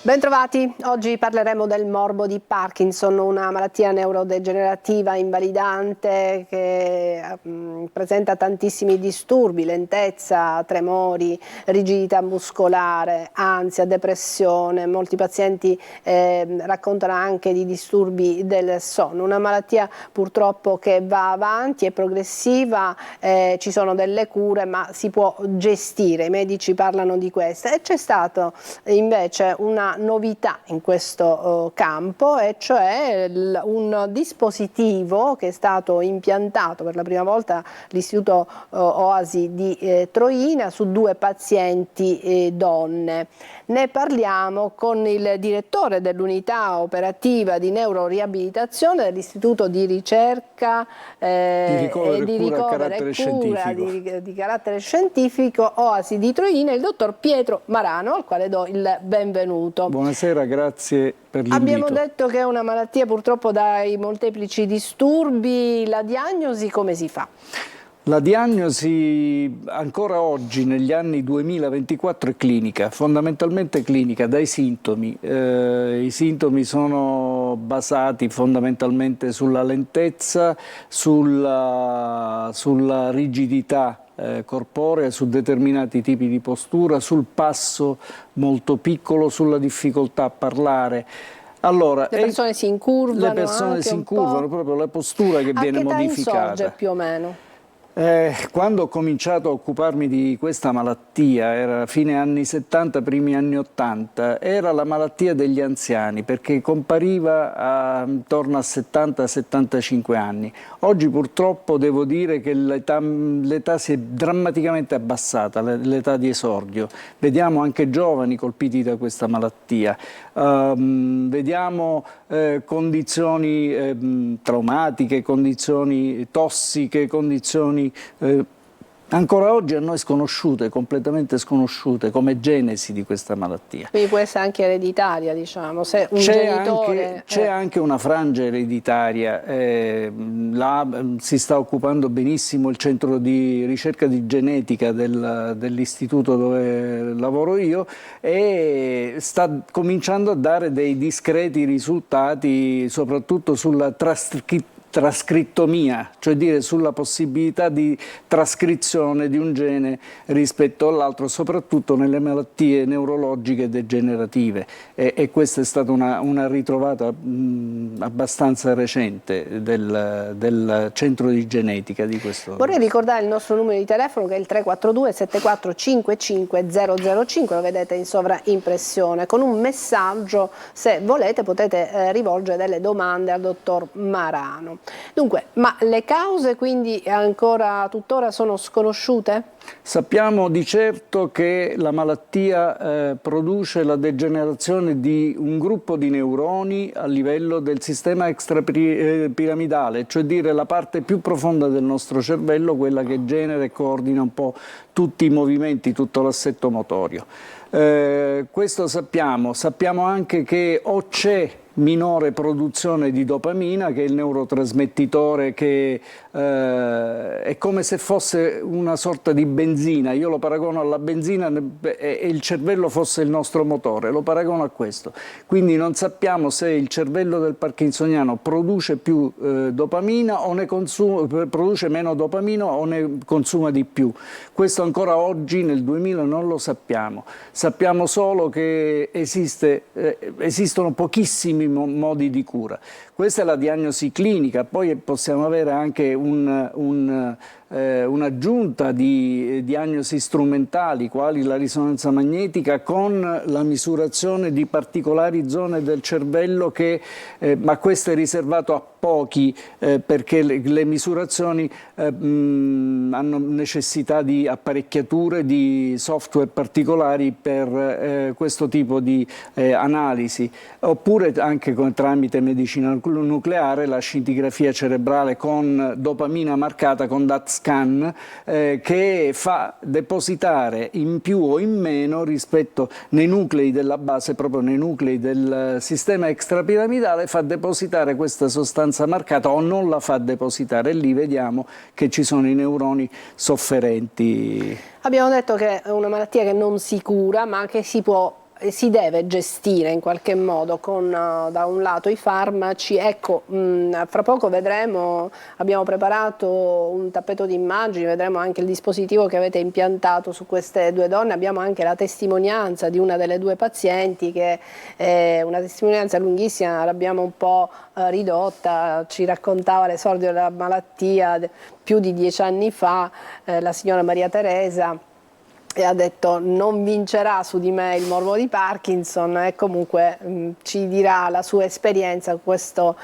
Bentrovati, oggi parleremo del morbo di Parkinson, una malattia neurodegenerativa invalidante che presenta tantissimi disturbi, lentezza, tremori, rigidità muscolare, ansia, depressione. Molti pazienti raccontano anche di disturbi del sonno, una malattia purtroppo che va avanti, è progressiva, ci sono delle cure ma si può gestire, i medici parlano di questa e c'è stato invece una novità in questo campo, e cioè un dispositivo che è stato impiantato per la prima volta all'Istituto Oasi di Troina su 2 pazienti donne. Ne parliamo con il direttore dell'unità operativa di neuroriabilitazione dell'Istituto di ricerca di ricovero e cura di carattere scientifico Oasi di Troina, il dottor Pietro Marano, al quale do il benvenuto. Buonasera, grazie per l'invito. Abbiamo detto che è una malattia purtroppo dai molteplici disturbi, la diagnosi come si fa? La diagnosi ancora oggi, negli anni 2024, è clinica, fondamentalmente clinica, dai sintomi. I sintomi sono basati fondamentalmente sulla lentezza, sulla rigidità corporea, su determinati tipi di postura, sul passo molto piccolo, sulla difficoltà a parlare. Allora, le persone si incurvano, le persone si incurvano, proprio la postura che viene modificata. A che età insorge più o meno? Quando ho cominciato a occuparmi di questa malattia, era fine anni 70, primi anni 80, era la malattia degli anziani perché compariva intorno a 70-75 anni. Oggi purtroppo devo dire che l'età si è drammaticamente abbassata, l'età di esordio. Vediamo anche giovani colpiti da questa malattia, vediamo condizioni traumatiche, condizioni tossiche, condizioni ancora oggi a noi sconosciute, completamente sconosciute come genesi di questa malattia. Quindi può essere anche ereditaria, diciamo, se un genitore... C'è anche una frangia ereditaria, si sta occupando benissimo il centro di ricerca di genetica dell'istituto dove lavoro io e sta cominciando a dare dei discreti risultati soprattutto sulla trascrittomia, cioè dire sulla possibilità di trascrizione di un gene rispetto all'altro, soprattutto nelle malattie neurologiche degenerative, e questa è stata una ritrovata abbastanza recente del centro di genetica di questo. Vorrei ricordare il nostro numero di telefono, che è il 342 7455 005, lo vedete in sovraimpressione. Con un messaggio, se volete, potete rivolgere delle domande al dottor Marano. Dunque, ma le cause quindi ancora tuttora sono sconosciute? Sappiamo di certo che la malattia produce la degenerazione di un gruppo di neuroni a livello del sistema extrapiramidale, cioè dire la parte più profonda del nostro cervello, quella che genera e coordina un po' tutti i movimenti, tutto l'assetto motorio. Questo sappiamo anche che o c'è minore produzione di dopamina, che è il neurotrasmettitore che è come se fosse una sorta di benzina. Io lo paragono alla benzina e il cervello fosse il nostro motore, lo paragono a questo. Quindi non sappiamo se il cervello del parkinsoniano produce più dopamina o produce meno dopamina o ne consuma di più. Questo ancora oggi nel 2000 non lo sappiamo. Sappiamo solo che esistono pochissimi modi di cura. Questa è la diagnosi clinica, poi possiamo avere anche un'aggiunta di diagnosi strumentali, quali la risonanza magnetica con la misurazione di particolari zone del cervello ma questo è riservato a pochi perché le misurazioni hanno necessità di apparecchiature, di software particolari per questo tipo di analisi, oppure anche tramite medicina nucleare, la scintigrafia cerebrale con dopamina marcata, con DAT scan, che fa depositare in più o in meno rispetto nei nuclei della base, proprio nei nuclei del sistema extrapiramidale, fa depositare questa sostanza marcata o non la fa depositare, e lì vediamo che ci sono i neuroni sofferenti. Abbiamo detto che è una malattia che non si cura ma che si può si deve gestire in qualche modo con da un lato i farmaci. Ecco, fra poco vedremo, abbiamo preparato un tappeto di immagini, vedremo anche il dispositivo che avete impiantato su queste due donne, abbiamo anche la testimonianza di una delle due pazienti che è una testimonianza lunghissima, l'abbiamo un po' ridotta, ci raccontava l'esordio della malattia più di 10 anni fa, la signora Maria Teresa, e ha detto non vincerà su di me il morbo di Parkinson, e comunque ci dirà la sua esperienza con questo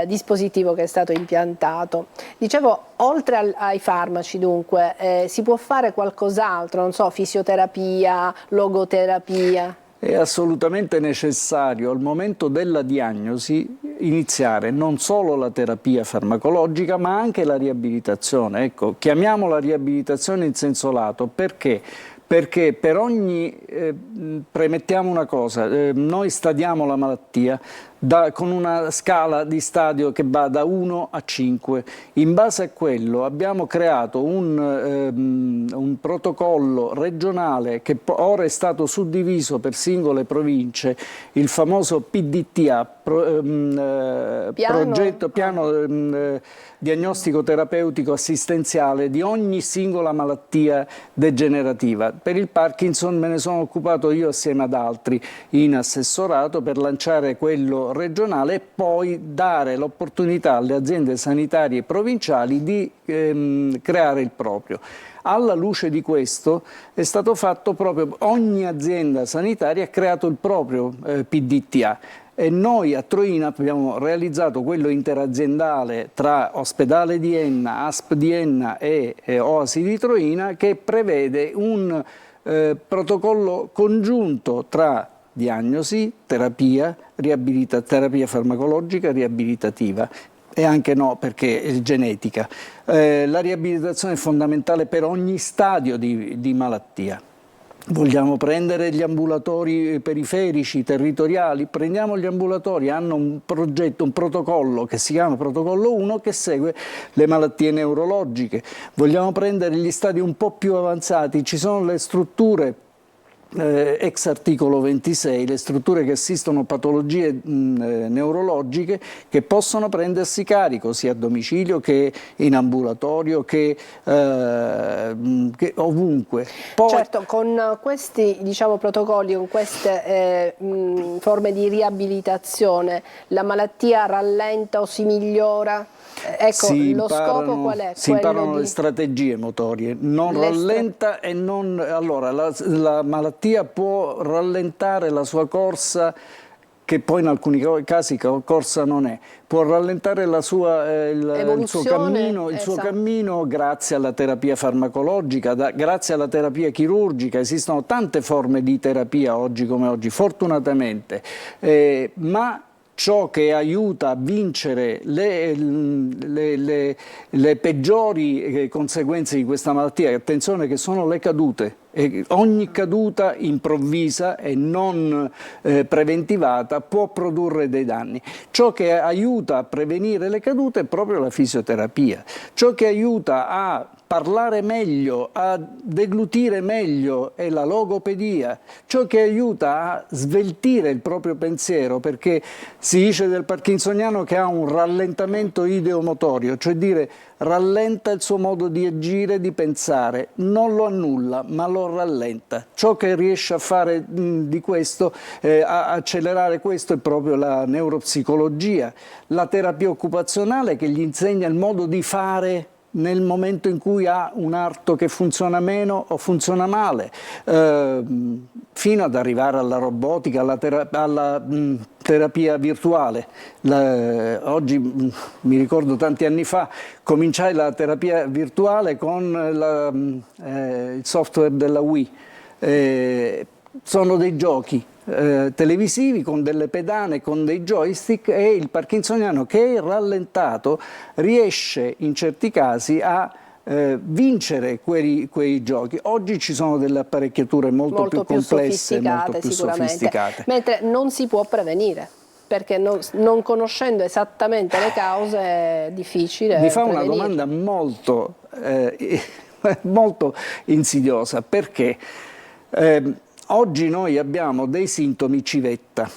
dispositivo che è stato impiantato. Dicevo, oltre ai farmaci dunque, si può fare qualcos'altro, non so, fisioterapia, logoterapia? È assolutamente necessario al momento della diagnosi iniziare non solo la terapia farmacologica ma anche la riabilitazione. Ecco, chiamiamola riabilitazione in senso lato perché? Perché per ogni, premettiamo una cosa, noi stadiamo la malattia con una scala di stadio che va da 1 a 5. In base a quello abbiamo creato un protocollo regionale che ora è stato suddiviso per singole province, il famoso PDTA, piano diagnostico terapeutico assistenziale di ogni singola malattia degenerativa. Per il Parkinson me ne sono occupato io assieme ad altri in assessorato per lanciare quello regionale e poi dare l'opportunità alle aziende sanitarie provinciali di creare il proprio. Alla luce di questo è stato fatto proprio, ogni azienda sanitaria ha creato il proprio PDTA. E noi a Troina abbiamo realizzato quello interaziendale tra Ospedale di Enna, ASP di Enna e Oasi di Troina, che prevede un protocollo congiunto tra diagnosi, terapia, terapia farmacologica, riabilitativa. E anche no, perché è genetica. La riabilitazione è fondamentale per ogni stadio di malattia. Vogliamo prendere gli ambulatori periferici, territoriali? Prendiamo gli ambulatori, hanno un progetto, un protocollo che si chiama Protocollo 1 che segue le malattie neurologiche. Vogliamo prendere gli stadi un po' più avanzati, ci sono le strutture ex articolo 26, le strutture che assistono patologie neurologiche che possono prendersi carico sia a domicilio che in ambulatorio che ovunque. Poi, certo, con questi protocolli, con queste forme di riabilitazione, la malattia rallenta o si migliora? Ecco, lo scopo qual è? Si imparano le strategie motorie, non rallenta e non... Allora, la malattia può rallentare la sua corsa, che poi in alcuni casi corsa non è, può rallentare il suo cammino grazie alla terapia farmacologica, grazie alla terapia chirurgica. Esistono tante forme di terapia oggi come oggi, fortunatamente, ma ciò che aiuta a vincere le peggiori conseguenze di questa malattia, attenzione che sono le cadute, e ogni caduta improvvisa e non preventivata può produrre dei danni. Ciò che aiuta a prevenire le cadute è proprio la fisioterapia, ciò che aiuta a parlare meglio, a deglutire meglio è la logopedia, ciò che aiuta a sveltire il proprio pensiero, perché si dice del parkinsoniano che ha un rallentamento ideomotorio, cioè dire rallenta il suo modo di agire, di pensare, non lo annulla ma lo rallenta. Ciò che riesce a fare di questo, a accelerare questo, è proprio la neuropsicologia, la terapia occupazionale che gli insegna il modo di fare nel momento in cui ha un arto che funziona meno o funziona male, fino ad arrivare alla robotica, alla terapia virtuale. Oggi, mi ricordo tanti anni fa, cominciai la terapia virtuale con il software della Wii. Sono dei giochi televisivi con delle pedane, con dei joystick, e il parkinsoniano che è rallentato riesce in certi casi a vincere quei giochi. Oggi ci sono delle apparecchiature molto più complesse, molto più sofisticate. Mentre non si può prevenire, perché non conoscendo esattamente le cause è difficile Mi fa prevenire. una domanda molto insidiosa, perché Oggi noi abbiamo dei sintomi civetta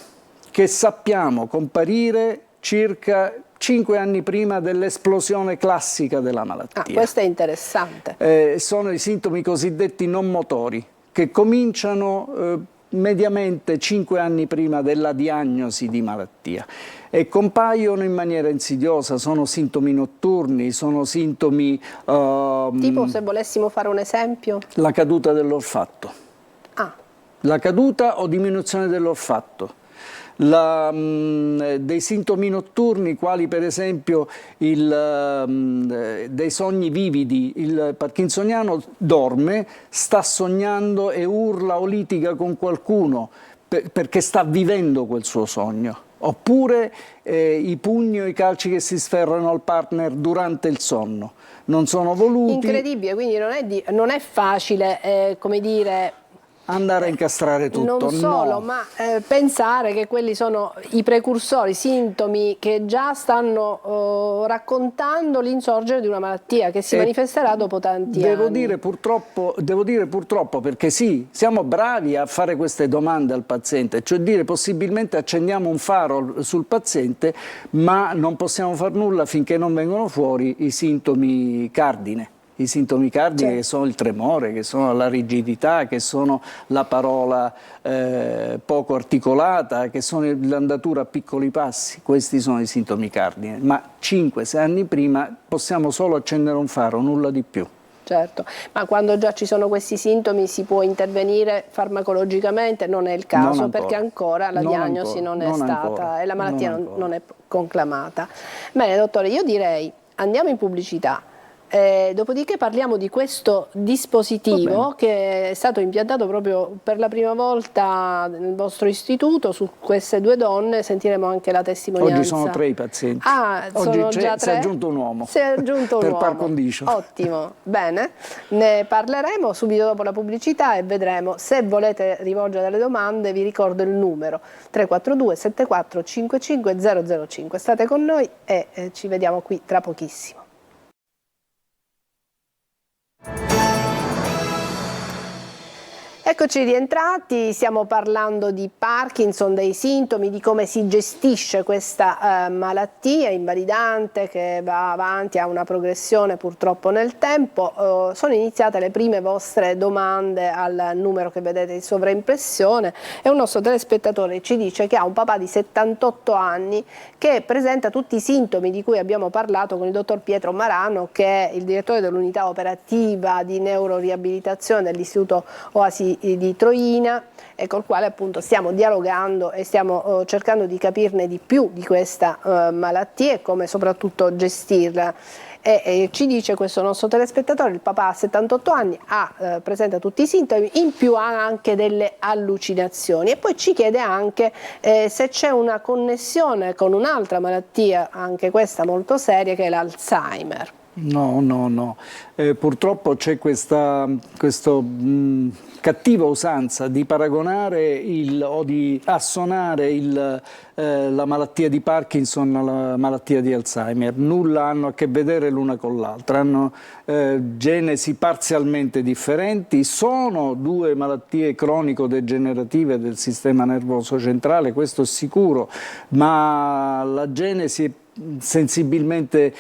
che sappiamo comparire circa 5 anni prima dell'esplosione classica della malattia. Questo è interessante. Sono i sintomi cosiddetti non motori, che cominciano mediamente 5 anni prima della diagnosi di malattia e compaiono in maniera insidiosa. Sono sintomi notturni, sono sintomi... tipo, se volessimo fare un esempio? La caduta dell'olfatto. La caduta o diminuzione dell'olfatto. Dei sintomi notturni quali per esempio dei sogni vividi. Il parkinsoniano dorme, sta sognando e urla o litiga con qualcuno perché sta vivendo quel suo sogno. Oppure i pugni o i calci che si sferrano al partner durante il sonno. Non sono voluti. Incredibile, quindi non è facile, come dire... andare a incastrare tutto. Non solo, no. ma pensare che quelli sono i precursori, i sintomi che già stanno raccontando l'insorgere di una malattia che si manifesterà dopo tanti anni. Devo dire purtroppo, perché sì, siamo bravi a fare queste domande al paziente, cioè dire possibilmente accendiamo un faro sul paziente, ma non possiamo far nulla finché non vengono fuori i sintomi cardine. I sintomi cardine, che sono il tremore, che sono la rigidità, che sono la parola poco articolata, che sono l'andatura a piccoli passi. Questi sono i sintomi cardine, ma 5-6 anni prima possiamo solo accendere un faro, nulla di più. Certo, ma quando già ci sono questi sintomi si può intervenire farmacologicamente? Non è il caso, perché ancora la diagnosi non è stata e la malattia non è conclamata. Bene, dottore, io direi andiamo in pubblicità. Dopodiché parliamo di questo dispositivo che è stato impiantato proprio per la prima volta nel vostro istituto. Su queste 2 donne sentiremo anche la testimonianza. Oggi sono 3 i pazienti. Oggi si è aggiunto un uomo. Si è aggiunto un per uomo. par condicio. Ottimo, bene. Ne parleremo subito dopo la pubblicità e vedremo. Se volete rivolgere delle domande vi ricordo il numero 342 74 55 005. State con noi e ci vediamo qui tra pochissimo. Eccoci rientrati, stiamo parlando di Parkinson, dei sintomi, di come si gestisce questa malattia invalidante che va avanti, ha una progressione purtroppo nel tempo. Sono iniziate le prime vostre domande al numero che vedete in sovraimpressione e un nostro telespettatore ci dice che ha un papà di 78 anni che presenta tutti i sintomi di cui abbiamo parlato con il dottor Pietro Marano, che è il direttore dell'unità operativa di neuroriabilitazione dell'Istituto Oasi di Troina, e col quale appunto stiamo dialogando e stiamo cercando di capirne di più di questa malattia e come soprattutto gestirla. E ci dice questo nostro telespettatore: il papà ha 78 anni, presenta tutti i sintomi, in più ha anche delle allucinazioni, e poi ci chiede anche se c'è una connessione con un'altra malattia, anche questa molto seria, che è l'Alzheimer. No. Purtroppo c'è questa cattiva usanza di paragonare o di assonare la malattia di Parkinson alla malattia di Alzheimer. Nulla hanno a che vedere l'una con l'altra, hanno genesi parzialmente differenti, sono 2 malattie cronico-degenerative del sistema nervoso centrale, questo è sicuro, ma la genesi è sensibilmente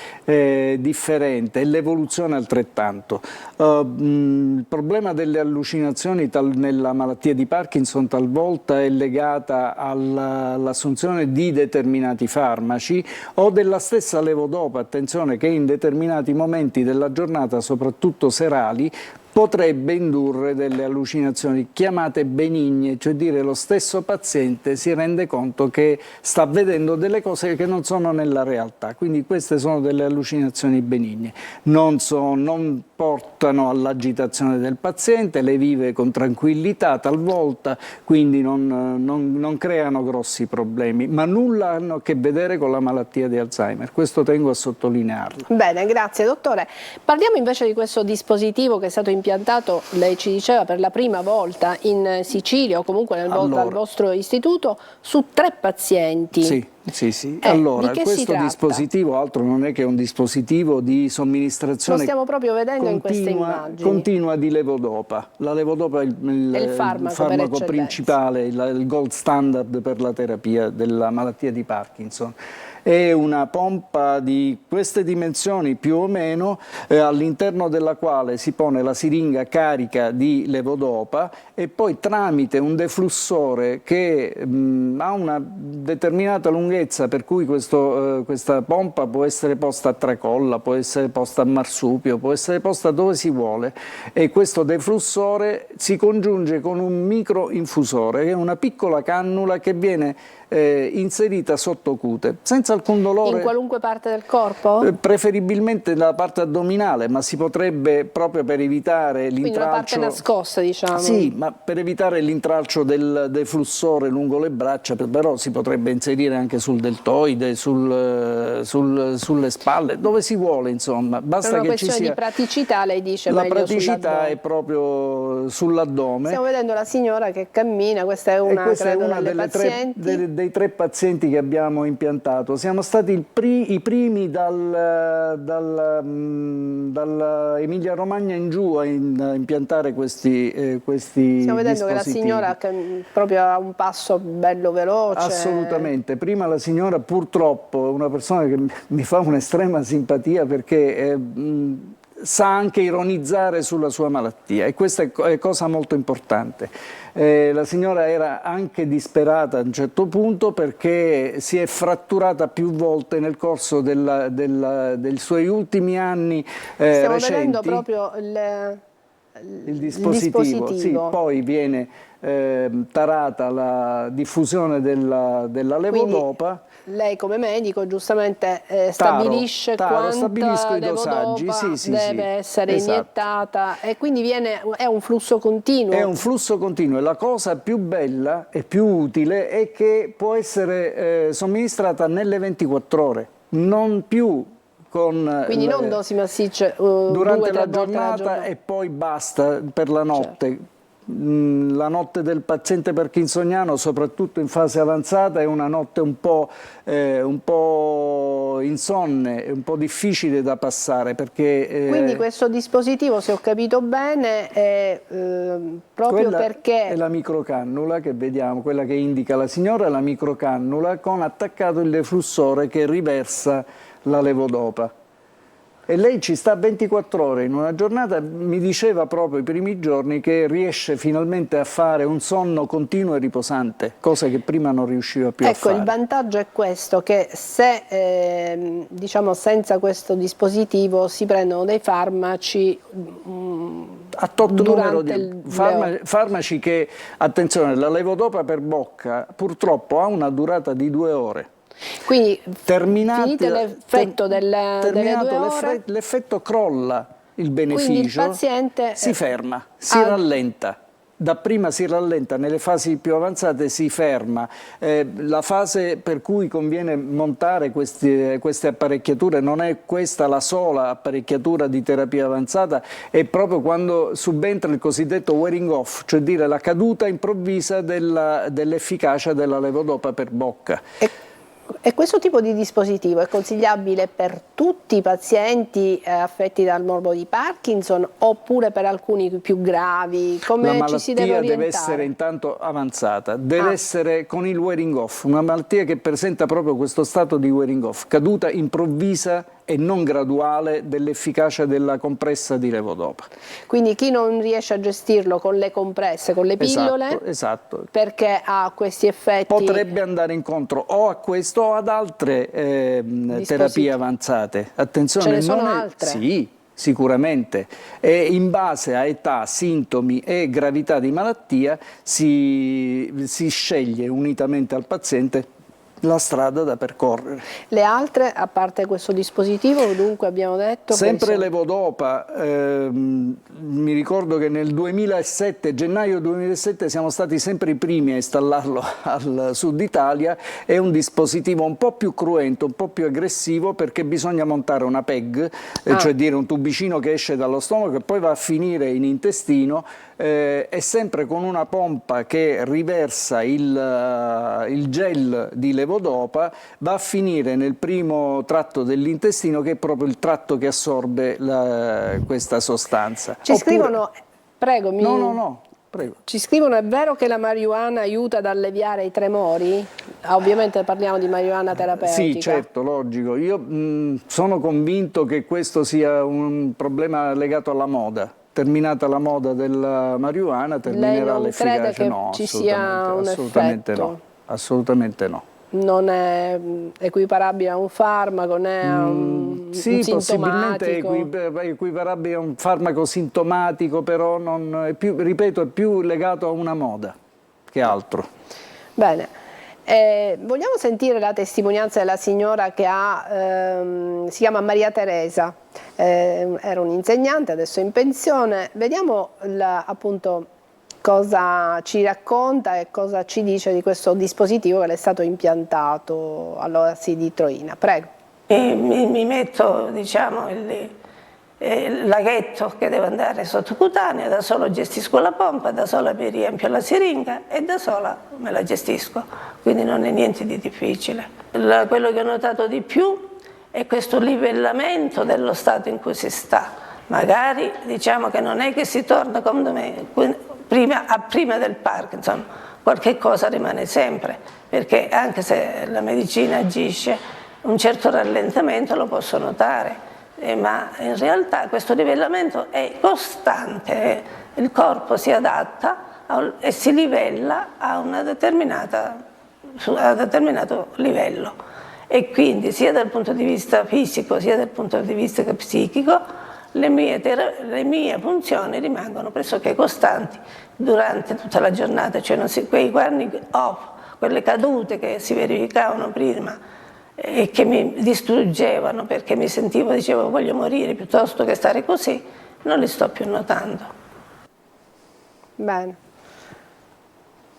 differente e l'evoluzione altrettanto. Il problema delle allucinazioni nella malattia di Parkinson talvolta è legata all'assunzione di determinati farmaci o della stessa levodopa, attenzione, che in determinati momenti della giornata, soprattutto serali, potrebbe indurre delle allucinazioni chiamate benigne, cioè dire lo stesso paziente si rende conto che sta vedendo delle cose che non sono nella realtà, quindi queste sono delle allucinazioni benigne, non portano all'agitazione del paziente, le vive con tranquillità talvolta, quindi non creano grossi problemi, ma nulla hanno a che vedere con la malattia di Alzheimer, questo tengo a sottolinearlo. Bene, grazie dottore. Parliamo invece di questo dispositivo che è stato impiantato impiantato, lei ci diceva, per la prima volta in Sicilia o comunque dal vostro istituto su 3 pazienti. Sì. Sì. Allora, questo dispositivo altro non è che un dispositivo di somministrazione. Lo stiamo proprio vedendo in queste immagini. Continua di levodopa. La levodopa è il farmaco principale, il gold standard per la terapia della malattia di Parkinson. È una pompa di queste dimensioni più o meno, all'interno della quale si pone la siringa carica di levodopa e poi tramite un deflussore che ha una determinata lunghezza, per cui questa pompa può essere posta a tracolla, può essere posta a marsupio, può essere posta dove si vuole, e questo deflussore si congiunge con un microinfusore, che è una piccola cannula che viene inserita sotto cute, senza alcun dolore. In qualunque parte del corpo? Preferibilmente nella parte addominale, ma si potrebbe, proprio per evitare l'intralcio... Quindi una parte nascosta, diciamo. Sì, ma per evitare l'intralcio del deflussore lungo le braccia, però si potrebbe inserire anche sul deltoide, sulle spalle, dove si vuole, insomma. Basta che ci sia... È una questione di praticità, lei dice, la praticità è proprio sull'addome. Stiamo vedendo la signora che cammina, questa è una dei 3 pazienti che abbiamo impiantato. Siamo stati i primi dall'Emilia Romagna in giù a impiantare questi Stiamo vedendo dispositivi. che la signora proprio ha un passo bello veloce. Assolutamente. Prima la signora, purtroppo, è una persona che mi fa un'estrema simpatia, perché sa anche ironizzare sulla sua malattia, e questa è cosa molto importante. La signora era anche disperata a un certo punto, perché si è fratturata più volte nel corso dei suoi ultimi anni Stiamo recenti. vedendo proprio il dispositivo. Sì, poi viene tarata la diffusione della levodopa. Quindi lei come medico giustamente stabilisce quanta levodopa deve essere iniettata, e quindi è un flusso continuo. È un flusso continuo, e la cosa più bella e più utile è che può essere somministrata nelle 24 ore, non più quindi non dosi massicce durante la giornata e poi basta per la notte. Certo. La notte del paziente parkinsoniano, soprattutto in fase avanzata, è una notte un po' insonne, un po' difficile da passare, perché quindi questo dispositivo, se ho capito bene, è proprio perché è la microcannula che vediamo, quella che indica la signora, è la microcannula con attaccato il deflussore che riversa la levodopa. E lei ci sta 24 ore in una giornata. Mi diceva proprio i primi giorni che riesce finalmente a fare un sonno continuo e riposante, cosa che prima non riusciva più a fare. Ecco, il vantaggio è questo, che se diciamo senza questo dispositivo si prendono dei farmaci a tot numero di farmaci che, attenzione, la levodopa per bocca purtroppo ha una durata di 2 ore. Quindi finito l'effetto delle 2 ore, l'effetto crolla, il beneficio, quindi il paziente si ferma, si rallenta. Dapprima si rallenta, nelle fasi più avanzate si ferma. La fase per cui conviene montare queste apparecchiature non è questa la sola apparecchiatura di terapia avanzata, è proprio quando subentra il cosiddetto wearing off, cioè dire la caduta improvvisa dell'efficacia della levodopa per bocca. E questo tipo di dispositivo è consigliabile per tutti i pazienti affetti dal morbo di Parkinson, oppure per alcuni più gravi? Come ci si deve orientare? La malattia deve essere intanto avanzata, deve essere con il wearing off, una malattia che presenta proprio questo stato di wearing off, caduta improvvisa e non graduale dell'efficacia della compressa di levodopa. Quindi chi non riesce a gestirlo con le compresse, con le pillole, esatto. Perché ha questi effetti, potrebbe andare incontro o a questo o ad altre terapie avanzate. Attenzione, ce ne sono altre? Sì, sicuramente. E in base a età, sintomi e gravità di malattia si sceglie unitamente al paziente la strada da percorrere. Le altre, a parte questo dispositivo, dunque abbiamo detto... Sempre levodopa, mi ricordo che nel 2007, gennaio 2007, siamo stati sempre i primi a installarlo al Sud Italia. È un dispositivo un po' più cruento, un po' più aggressivo, perché bisogna montare una PEG, cioè dire un tubicino che esce dallo stomaco e poi va a finire in intestino, e sempre con una pompa che riversa il gel di levodopa, va a finire nel primo tratto dell'intestino, che è proprio il tratto che assorbe questa sostanza. Ci scrivono, prego, No, prego. Ci scrivono, è vero che la marijuana aiuta ad alleviare i tremori? Ovviamente parliamo di marijuana terapeutica. Sì, certo, logico. Io sono convinto che questo sia un problema legato alla moda. Terminata la moda della marijuana, terminerà l'efficacia. Lei non crede che ci sia un effetto? Assolutamente no. Non è equiparabile a un farmaco, né a un sì, sintomatico? Possibilmente è equiparabile a un farmaco sintomatico, però non è più, ripeto, è più legato a una moda che altro. Bene. Vogliamo sentire la testimonianza della signora che si chiama Maria Teresa, era un'insegnante, adesso è in pensione. Vediamo appunto cosa ci racconta e cosa ci dice di questo dispositivo che le è stato impiantato all'Oasi di Troina. Prego. Mi metto, diciamo, il laghetto che deve andare sottocutaneo, da solo gestisco la pompa, da sola mi riempio la siringa e da sola me la gestisco, quindi non è niente di difficile. Quello che ho notato di più è questo livellamento dello stato in cui si sta. Magari diciamo che non è che si torna come me, prima del Parkinson, qualche cosa rimane sempre, perché anche se la medicina agisce, un certo rallentamento lo posso notare. Ma in realtà questo livellamento è costante, il corpo si adatta e si livella a un determinato livello, e quindi sia dal punto di vista fisico sia dal punto di vista psichico le mie funzioni rimangono pressoché costanti durante tutta la giornata, cioè quei warning off, quelle cadute che si verificavano prima e che mi distruggevano perché mi sentivo, dicevo voglio morire piuttosto che stare così, non li sto più notando. Bene.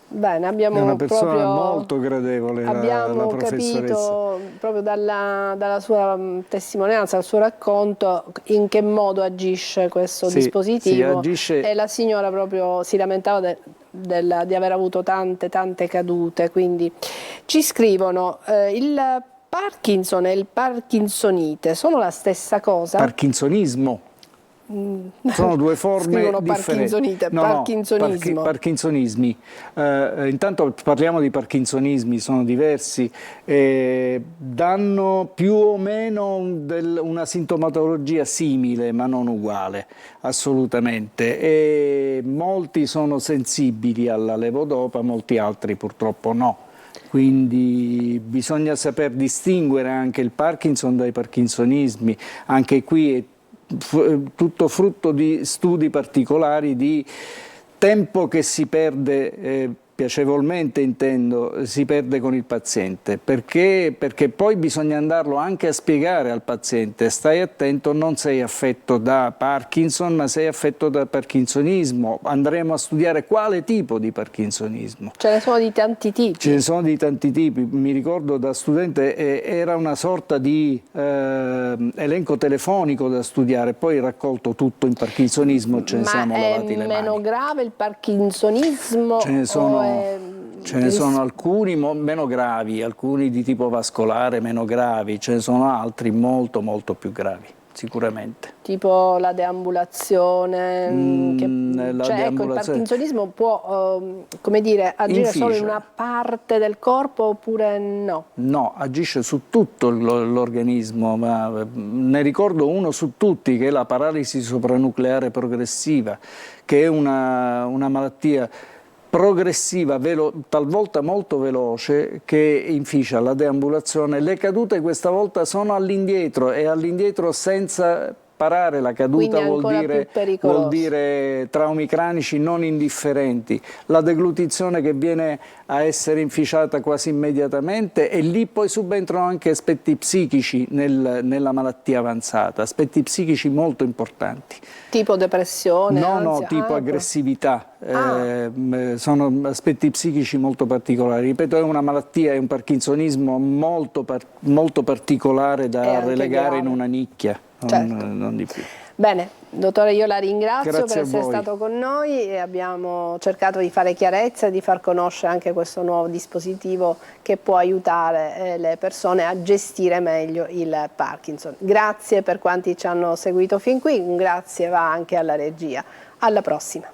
Bene, abbiamo è una persona proprio, molto gradevole, la professoressa. Capito proprio dalla sua testimonianza, dal suo racconto, in che modo agisce questo dispositivo. Agisce... E la signora proprio si lamentava di aver avuto tante cadute. Quindi ci scrivono, il Parkinson e il Parkinsonite sono la stessa cosa? Parkinsonismo. Sono due forme differenti. Parkinsonismo. Parkinsonismi. Intanto parliamo di parkinsonismi, sono diversi, danno più o meno una sintomatologia simile ma non uguale, assolutamente, e molti sono sensibili alla levodopa, molti altri purtroppo no. Quindi bisogna saper distinguere anche il Parkinson dai parkinsonismi. Anche qui è tutto frutto di studi particolari, di tempo che si perde, piacevolmente intendo, si perde con il paziente, perché poi bisogna andarlo anche a spiegare al paziente: stai attento, non sei affetto da Parkinson ma sei affetto da parkinsonismo. Andremo a studiare quale tipo di parkinsonismo. Ce ne sono di tanti tipi. Ce ne sono di tanti tipi, mi ricordo da studente era una sorta di elenco telefonico da studiare, poi raccolto tutto in parkinsonismo, ce ne siamo lavati le mani. Ma è meno grave il parkinsonismo? Ce ne sono alcuni meno gravi, alcuni di tipo vascolare meno gravi, ce ne sono altri molto più gravi, sicuramente. Tipo la deambulazione? Ecco, il parkinsonismo può, come dire, agire solo in una parte del corpo oppure no? No, agisce su tutto l'organismo, ma ne ricordo uno su tutti, che è la paralisi sopranucleare progressiva, che è una malattia progressiva, talvolta molto veloce, che inficia la deambulazione. Le cadute questa volta sono all'indietro, e all'indietro senza apparare, la caduta Quindi vuol dire traumi cranici non indifferenti, la deglutizione che viene a essere inficiata quasi immediatamente, e lì poi subentrano anche aspetti psichici nella malattia avanzata, aspetti psichici molto importanti. Tipo depressione? No, tipo aggressività. Sono aspetti psichici molto particolari. Ripeto, è una malattia, è un parkinsonismo molto particolare da relegare grave in una nicchia, non di più. Bene, dottore, io la ringrazio Grazie per essere stato con noi e abbiamo cercato di fare chiarezza e di far conoscere anche questo nuovo dispositivo che può aiutare le persone a gestire meglio il Parkinson. Grazie per quanti ci hanno seguito fin qui, un grazie va anche alla regia. Alla prossima.